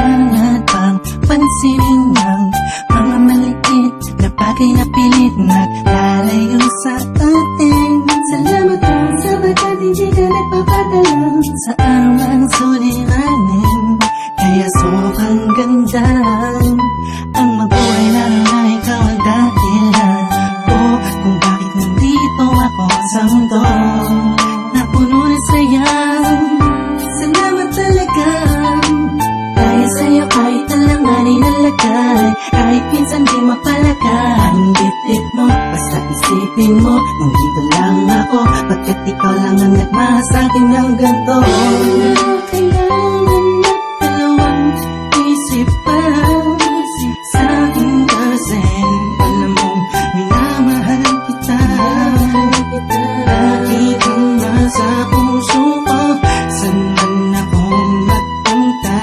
Kailangan pang pansinin ng mga maliit na bagay na pilit naglalayo sa atin. Salamat po sapagkat hindi ka nagpapadala sa anumang suliranin. Kaya sobrang ganda ang mabuhay na na ikaw ang dahilan ko kung bakit nandito ako sa mundo na puno ng saya. Salamat talaga dahil sa'yo kahit alanganin ang lagay, kahit minsan di mapalagay ang dibdib mo, basta isipin mo nandito lang ako, pagkat ikaw lang ang nagmahal sa'kin ng ganito. Kailangan na dalawang isip pa sa akin kasi alam mong minamahal kita. Lagi kang nasa puso ko, saan man ako magpunta.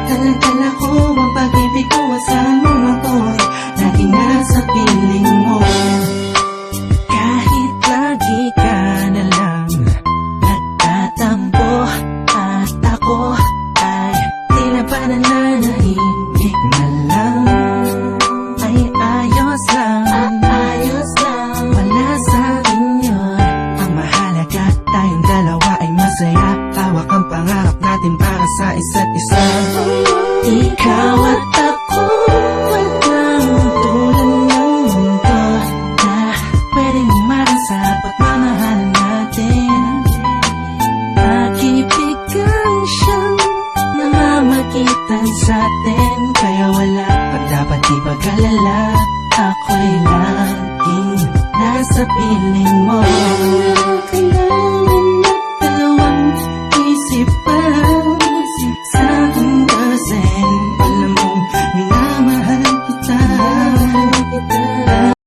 Dala-dala ko ang pag-ibig ko, saan mo ako'y laging nasa piling mo. Kahit lagi ka na lang nagtatampo at ako ay tila ba nananahimik na lang, ay ayos lang, ayos lang. Wala sa akin yun, ang mahalaga tayong dalawa ay masaya. Hawak ang pangarap natin para sa isa't isa. Ikaw at ako, walang tulad ng mundo na pwedeng umarang sa pagmamahal natin. Pag-ibig siyang namamagitan sa atin, kaya wala pa dapat ipag-alala. Ako'y laging nasa piling mo. Kailangan